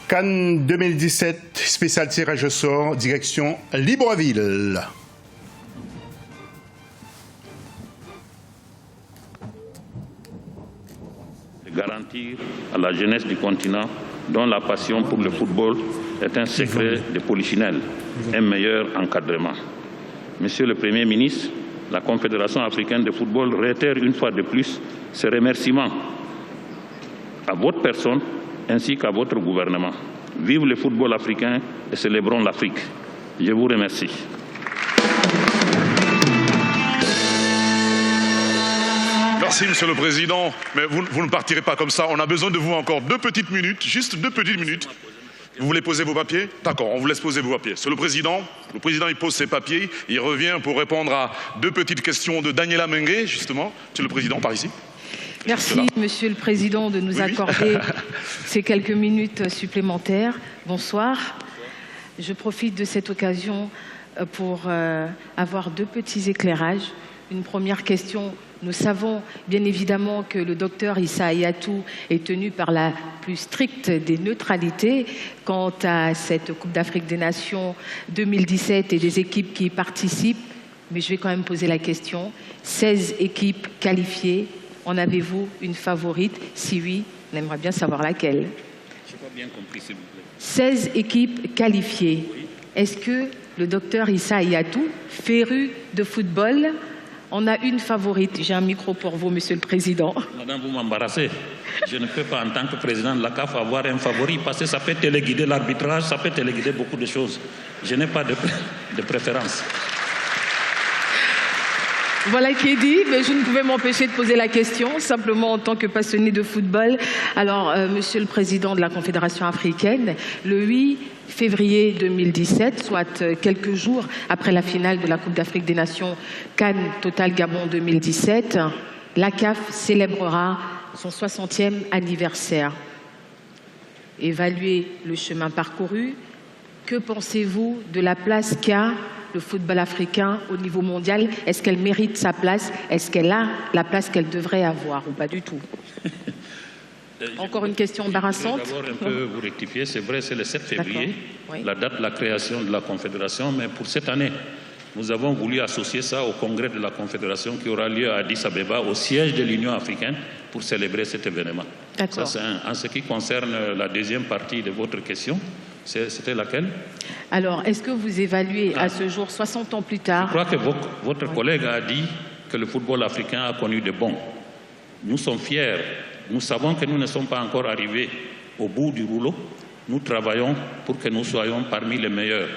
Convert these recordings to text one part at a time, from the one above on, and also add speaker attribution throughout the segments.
Speaker 1: Cannes 2017, spécial tirage au sort, direction Libreville.
Speaker 2: Garantir à la jeunesse du continent, dont la passion pour le football est un secret de polichinelle, un meilleur encadrement. Monsieur le Premier ministre, la Confédération africaine de football réitère une fois de plus ses remerciements à votre personne ainsi qu'à votre gouvernement. Vive le football africain et célébrons l'Afrique. Je vous remercie.
Speaker 3: Merci, Monsieur le Président. Mais vous ne partirez pas comme ça. On a besoin de vous encore 2 petites minutes, juste 2 petites minutes. Vous voulez poser vos papiers? D'accord, on vous laisse poser vos papiers. Monsieur le Président il pose ses papiers. Il revient pour répondre à 2 petites questions de Daniela Mengue, justement. Monsieur le Président, par ici.
Speaker 4: Merci, Monsieur le Président, de nous accorder ces quelques minutes supplémentaires. Bonsoir. Je profite de cette occasion pour avoir 2 petits éclairages. Une première question. Nous savons bien évidemment que le docteur Issa Hayatou est tenu par la plus stricte des neutralités quant à cette Coupe d'Afrique des Nations 2017 et des équipes qui y participent. Mais je vais quand même poser la question. 16 équipes qualifiées. En avez-vous une favorite? Si oui, on aimerait bien savoir laquelle.
Speaker 2: Je n'ai pas bien compris, s'il vous plaît.
Speaker 4: 16 équipes qualifiées. Oui. Est-ce que le docteur Issa Hayatou, féru de football, on a une favorite? J'ai un micro pour vous, Monsieur le Président.
Speaker 2: Madame, vous m'embarrassez. Je ne peux pas, en tant que président de la CAF, avoir un favori parce que ça peut téléguider l'arbitrage, ça peut téléguider beaucoup de choses. Je n'ai pas de préférence.
Speaker 4: Voilà qui est dit, mais je ne pouvais m'empêcher de poser la question, simplement en tant que passionné de football. Alors, Monsieur le Président de la Confédération africaine, le 8 février 2017, soit quelques jours après la finale de la Coupe d'Afrique des Nations Cannes Total Gabon 2017, la CAF célébrera son 60e anniversaire. Évaluez le chemin parcouru. Que pensez-vous de la place qu'a le football africain au niveau mondial? Est-ce qu'elle mérite sa place? Est-ce qu'elle a la place qu'elle devrait avoir ou pas du tout? Encore une question embarrassante.
Speaker 2: Je vais d'abord un peu vous rectifier. C'est vrai, c'est le 7 février, oui, la date de la création de la Confédération, mais pour cette année, nous avons voulu associer ça au congrès de la Confédération qui aura lieu à Addis Abeba, au siège de l'Union africaine, pour célébrer cet événement. Ça, c'est en ce qui concerne la deuxième partie de votre question. C'était laquelle?
Speaker 4: Alors, est-ce que vous évaluez à ce jour, 60 ans plus tard...
Speaker 2: Je crois que votre collègue a dit que le football africain a connu de bons. Nous sommes fiers. Nous savons que nous ne sommes pas encore arrivés au bout du rouleau. Nous travaillons pour que nous soyons parmi les meilleurs.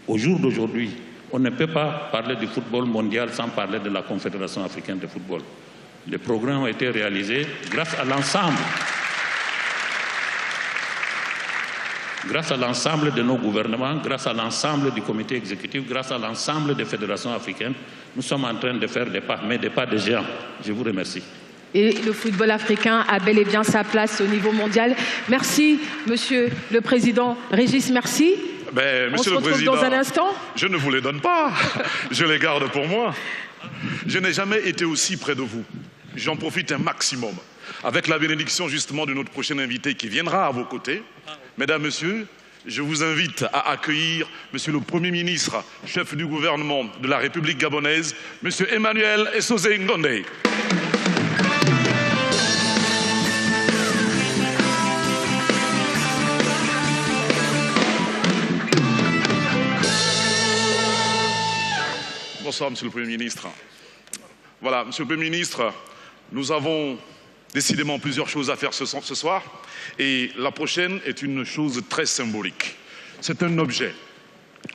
Speaker 2: Au jour d'aujourd'hui, on ne peut pas parler du football mondial sans parler de la Confédération africaine de football. Les programmes ont été réalisés grâce à l'ensemble de nos gouvernements, grâce à l'ensemble du comité exécutif, grâce à l'ensemble des fédérations africaines. Nous sommes en train de faire des pas, mais des pas de géants. Je vous remercie.
Speaker 4: Et le football africain a bel et bien sa place au niveau mondial. Merci, Monsieur le Président. Régis, merci.
Speaker 3: Monsieur le Président,
Speaker 4: dans un instant.
Speaker 3: Je ne vous les donne pas. Je les garde pour moi. Je n'ai jamais été aussi près de vous. J'en profite un maximum. Avec la bénédiction justement de notre prochain invité qui viendra à vos côtés. Mesdames, Messieurs, je vous invite à accueillir Monsieur le Premier ministre, chef du gouvernement de la République gabonaise, Monsieur Emmanuel Esosé Ngonde. Bonsoir, Monsieur le Premier ministre. Voilà, Monsieur le Premier ministre, nous avons décidément plusieurs choses à faire ce soir. Et la prochaine est une chose très symbolique. C'est un objet,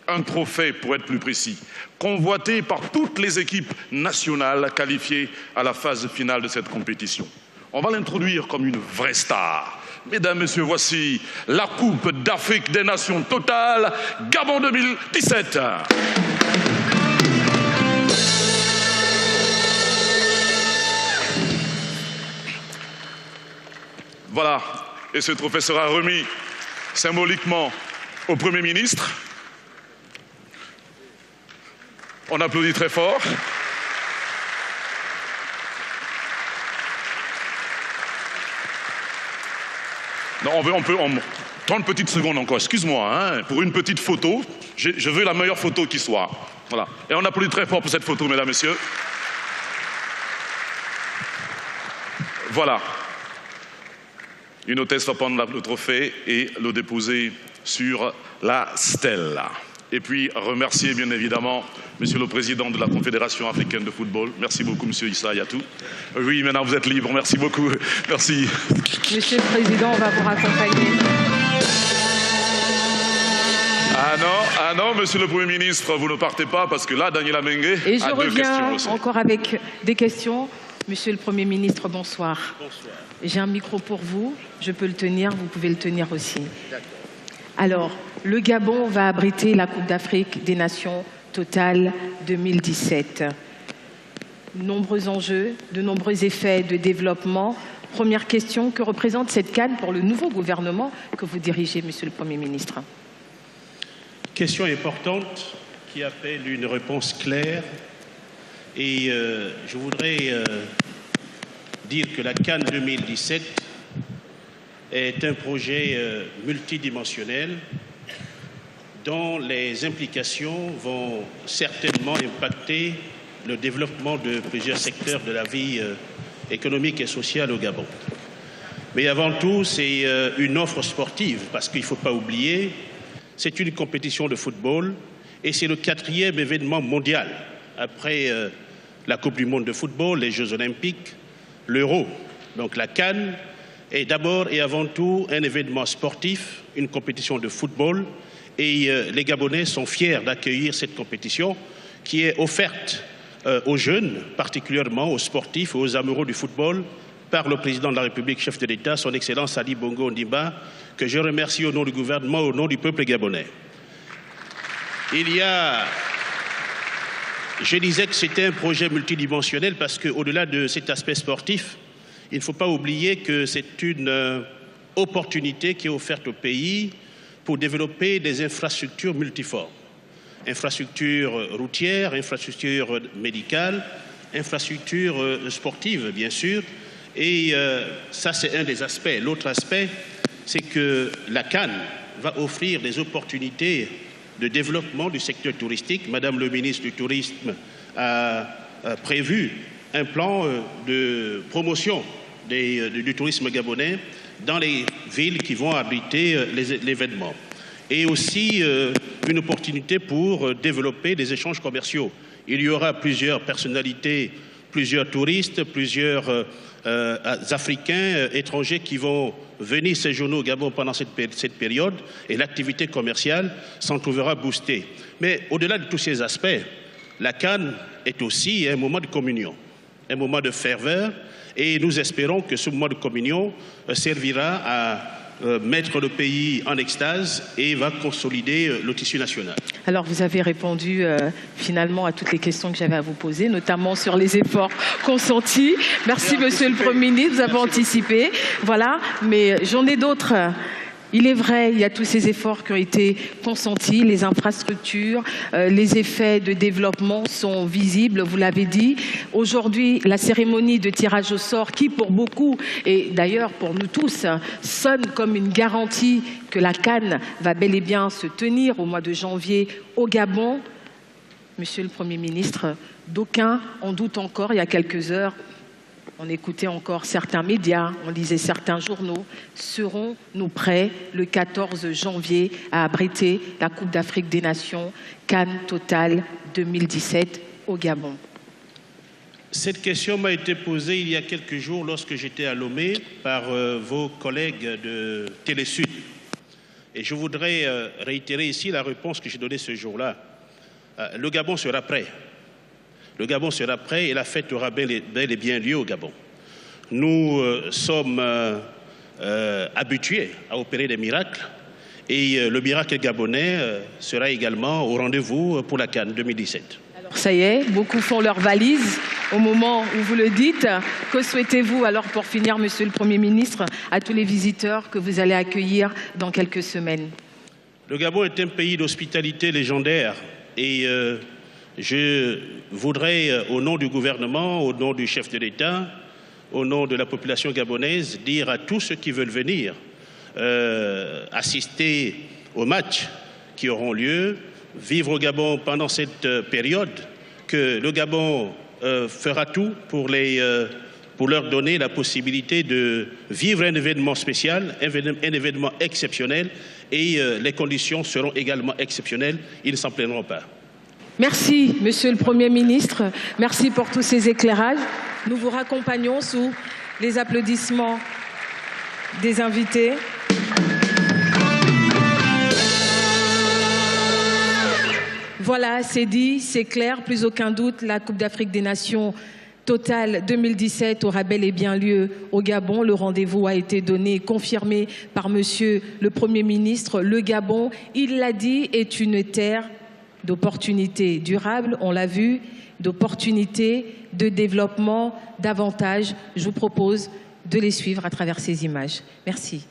Speaker 3: un trophée pour être plus précis, convoité par toutes les équipes nationales qualifiées à la phase finale de cette compétition. On va l'introduire comme une vraie star. Mesdames, Messieurs, voici la Coupe d'Afrique des Nations Total Gabon 2017. Voilà, et ce trophée sera remis symboliquement au Premier ministre. On applaudit très fort. Non, on peut 30 petites secondes encore, excuse-moi, hein, pour une petite photo. Je veux la meilleure photo qui soit. Voilà. Et on applaudit très fort pour cette photo, mesdames, messieurs. Voilà. Une hôtesse va prendre le trophée et le déposer sur la stèle. Et puis remercier bien évidemment Monsieur le Président de la Confédération africaine de football. Merci beaucoup, Monsieur Issa Yatou. Oui, maintenant vous êtes libre. Merci beaucoup. Merci.
Speaker 4: Monsieur le Président, on va vous raccompagner.
Speaker 3: Ah non, Monsieur le Premier ministre, vous ne partez pas parce que là, Daniela Mengue
Speaker 4: Et je
Speaker 3: a 2
Speaker 4: reviens
Speaker 3: questions.
Speaker 4: encore avec des questions. Monsieur le Premier ministre, bonsoir.
Speaker 5: Bonsoir.
Speaker 4: J'ai un micro pour vous. Je peux le tenir, vous pouvez le tenir aussi. Alors, le Gabon va abriter la Coupe d'Afrique des Nations Total 2017. Nombreux enjeux, de nombreux effets de développement. Première question, que représente cette CAN pour le nouveau gouvernement que vous dirigez, Monsieur le Premier ministre?
Speaker 5: Question importante qui appelle une réponse claire. Et je voudrais dire que la CAN 2017 est un projet multidimensionnel dont les implications vont certainement impacter le développement de plusieurs secteurs de la vie économique et sociale au Gabon. Mais avant tout, c'est une offre sportive, parce qu'il ne faut pas oublier, c'est une compétition de football et c'est le 4e événement mondial après la Coupe du monde de football, les Jeux olympiques, l'Euro. Donc la CAN est d'abord et avant tout un événement sportif, une compétition de football. Et les Gabonais sont fiers d'accueillir cette compétition qui est offerte aux jeunes, particulièrement aux sportifs et aux amoureux du football, par le président de la République, chef de l'État, son Excellence Ali Bongo Ondimba, que je remercie au nom du gouvernement, au nom du peuple gabonais. Je disais que c'était un projet multidimensionnel parce qu'au-delà de cet aspect sportif, il ne faut pas oublier que c'est une opportunité qui est offerte au pays pour développer des infrastructures multiformes. Infrastructures routières, infrastructures médicales, infrastructures sportives, bien sûr. Et ça, c'est un des aspects. L'autre aspect, c'est que la CAN va offrir des opportunités de développement du secteur touristique. Madame le ministre du Tourisme a prévu un plan de promotion du tourisme gabonais dans les villes qui vont abriter l'événement. Et aussi une opportunité pour développer des échanges commerciaux. Il y aura plusieurs personnalités, plusieurs touristes, plusieurs Africains, étrangers qui vont venir séjourner au Gabon pendant cette période et l'activité commerciale s'en trouvera boostée. Mais au-delà de tous ces aspects, la CAN est aussi un moment de communion, un moment de ferveur et nous espérons que ce moment de communion servira à mettre le pays en extase et va consolider le tissu national.
Speaker 4: Alors, vous avez répondu finalement à toutes les questions que j'avais à vous poser, notamment sur les efforts consentis. Merci, Monsieur le Premier ministre, vous avez anticipé. Voilà, mais j'en ai d'autres. Il est vrai, il y a tous ces efforts qui ont été consentis, les infrastructures, les effets de développement sont visibles, vous l'avez dit. Aujourd'hui, la cérémonie de tirage au sort qui, pour beaucoup, et d'ailleurs pour nous tous, sonne comme une garantie que la CAN va bel et bien se tenir au mois de janvier au Gabon. Monsieur le Premier ministre, d'aucuns en doutent encore il y a quelques heures. On écoutait encore certains médias, on lisait certains journaux. Serons-nous prêts le 14 janvier à abriter la Coupe d'Afrique des Nations CAN Total 2017 au Gabon?
Speaker 5: Cette question m'a été posée il y a quelques jours lorsque j'étais à Lomé par vos collègues de Télésud. Et je voudrais réitérer ici la réponse que j'ai donnée ce jour-là. Le Gabon sera prêt. Le Gabon sera prêt et la fête aura bel et bien lieu au Gabon. Nous sommes habitués à opérer des miracles et le miracle gabonais sera également au rendez-vous pour la CAN 2017.
Speaker 4: Alors ça y est, beaucoup font leurs valises au moment où vous le dites. Que souhaitez-vous alors pour finir, Monsieur le Premier ministre, à tous les visiteurs que vous allez accueillir dans quelques semaines?
Speaker 5: Le Gabon est un pays d'hospitalité légendaire et je voudrais, au nom du gouvernement, au nom du chef de l'État, au nom de la population gabonaise, dire à tous ceux qui veulent venir assister aux matchs qui auront lieu, vivre au Gabon pendant cette période, que le Gabon fera tout pour leur donner la possibilité de vivre un événement spécial, un événement exceptionnel, et les conditions seront également exceptionnelles, ils ne s'en plaindront pas.
Speaker 4: Merci, Monsieur le Premier ministre. Merci pour tous ces éclairages. Nous vous raccompagnons sous les applaudissements des invités. Voilà, c'est dit, c'est clair, plus aucun doute, la Coupe d'Afrique des Nations Total 2017 aura bel et bien lieu au Gabon. Le rendez-vous a été donné, confirmé par Monsieur le Premier ministre. Le Gabon, il l'a dit, est une terre d'opportunités durables, on l'a vu, d'opportunités, de développement, davantage. Je vous propose de les suivre à travers ces images. Merci.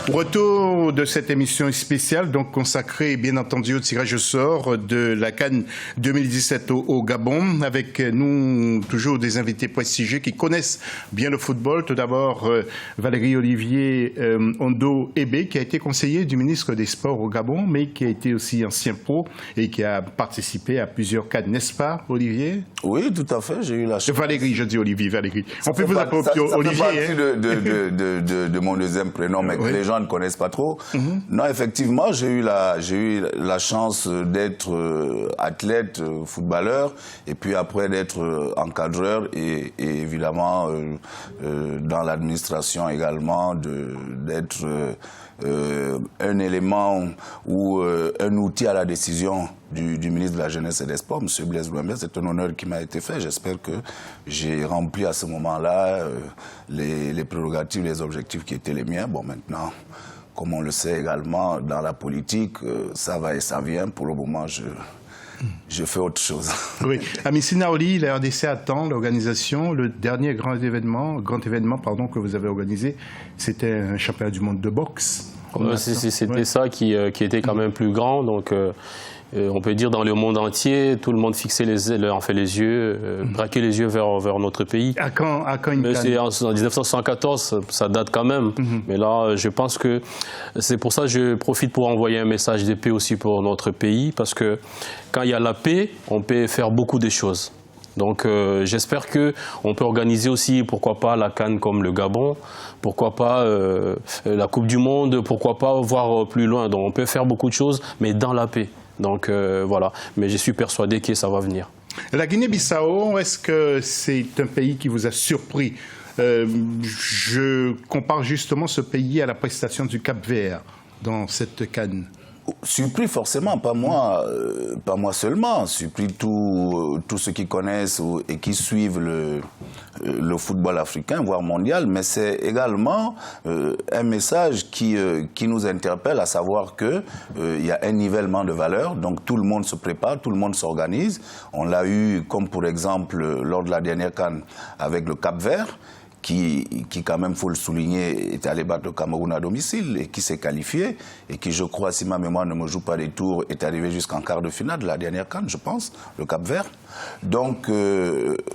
Speaker 1: Retour de cette émission spéciale, donc consacrée bien entendu au tirage au sort de la CAN 2017 au Gabon, avec nous toujours des invités prestigieux qui connaissent bien le football. Tout d'abord, Valérie Olivier Ondo Ebe, qui a été conseiller du ministre des Sports au Gabon, mais qui a été aussi ancien pro et qui a participé à plusieurs CAN, n'est-ce pas, Olivier?
Speaker 6: Oui, tout à fait, j'ai eu la chance.
Speaker 1: Valérie, je dis Olivier, Valérie. On peut vous appeler Olivier.
Speaker 6: Ça fait partie de mon deuxième prénom, mais que les gens ne connaissent pas trop. Non, effectivement, j'ai eu la chance d'être athlète, footballeur, et puis après d'être encadreur et évidemment dans l'administration également, d'être un élément ou un outil à la décision du ministre de la Jeunesse et des Sports, M. Blaise Bouembe. C'est un honneur qui m'a été fait. J'espère que j'ai rempli à ce moment-là les prérogatives, les objectifs qui étaient les miens. Bon, maintenant, comme on le sait également, dans la politique, ça va et ça vient. Pour le moment, je fais autre chose.
Speaker 1: Oui. À Missinaoli, la RDC attend l'organisation. Le dernier grand événement que vous avez organisé, c'était un championnat du monde de boxe.
Speaker 7: C'était ça qui était quand même plus grand. Donc, on peut dire dans le monde entier, tout le monde fixait les yeux, braquait les yeux vers notre pays.
Speaker 1: À quand une CAN?
Speaker 7: En 1974, ça date quand même. Mais là, je pense que c'est pour ça que je profite pour envoyer un message de paix aussi pour notre pays, parce que quand il y a la paix, on peut faire beaucoup de choses. Donc j'espère qu'on peut organiser aussi, pourquoi pas, la CAN comme le Gabon, pourquoi pas la Coupe du Monde, pourquoi pas voir plus loin. Donc on peut faire beaucoup de choses, mais dans la paix. Donc voilà, mais je suis persuadé que ça va venir.
Speaker 1: La Guinée-Bissau, est-ce que c'est un pays qui vous a surpris? Je compare justement ce pays à la prestation du Cap-Vert dans cette CAN?
Speaker 6: Surpris forcément, pas moi seulement, surpris tous ceux qui connaissent et qui suivent le football africain, voire mondial, mais c'est également un message qui nous interpelle, à savoir qu'il y a un nivellement de valeurs, donc tout le monde se prépare, tout le monde s'organise. On l'a eu comme pour exemple lors de la dernière CAN avec le Cap-Vert, qui quand même, faut le souligner, est allé battre le Cameroun à domicile et qui s'est qualifié et qui, je crois, si ma mémoire ne me joue pas des tours, est arrivé jusqu'en quart de finale de la dernière CAN, je pense, le Cap-Vert. Donc,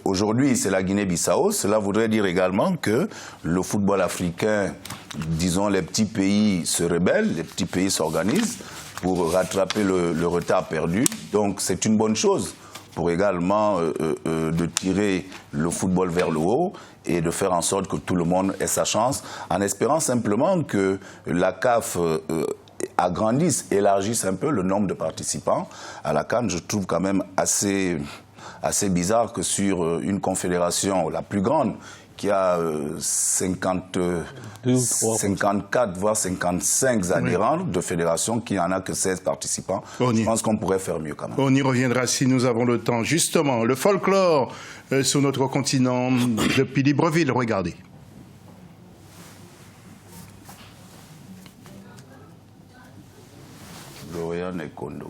Speaker 6: aujourd'hui, c'est la Guinée-Bissau. Cela voudrait dire également que le football africain, disons, les petits pays se rebellent, les petits pays s'organisent pour rattraper le retard perdu. Donc, c'est une bonne chose pour également de tirer le football vers le haut et de faire en sorte que tout le monde ait sa chance, en espérant simplement que la CAF agrandisse, élargisse un peu le nombre de participants à la CAN. Je trouve quand même assez bizarre que sur une confédération la plus grande, qui a 54, voire 55 adhérents de fédération, qui n'en a que 16 participants. Je pense qu'on pourrait faire mieux quand même.
Speaker 1: On y reviendra si nous avons le temps. Justement, le folklore sur notre continent, depuis Libreville, regardez.
Speaker 6: Gloria Nekondo.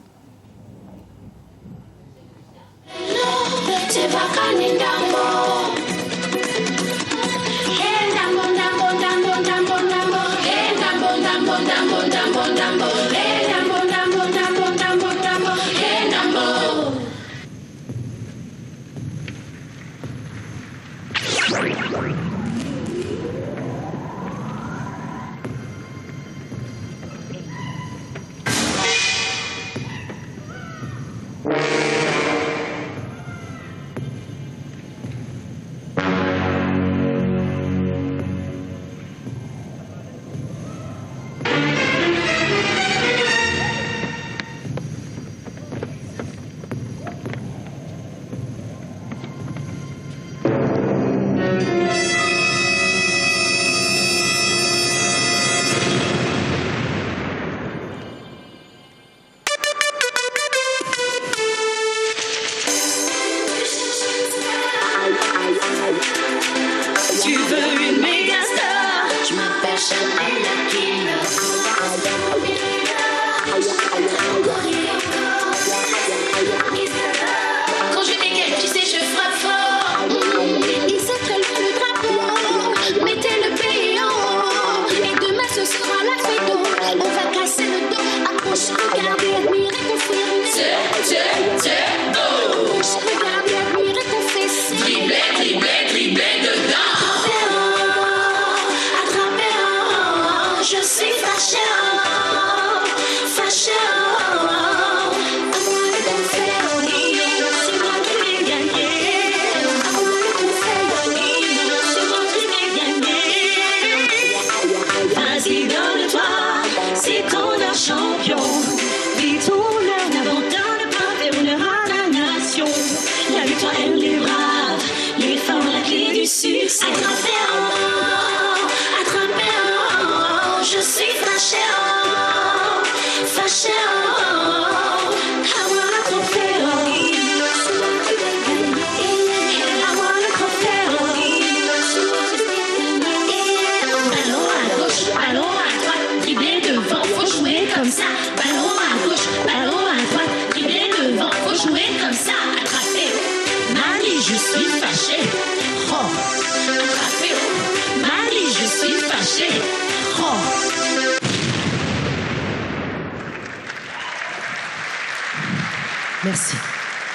Speaker 8: Merci.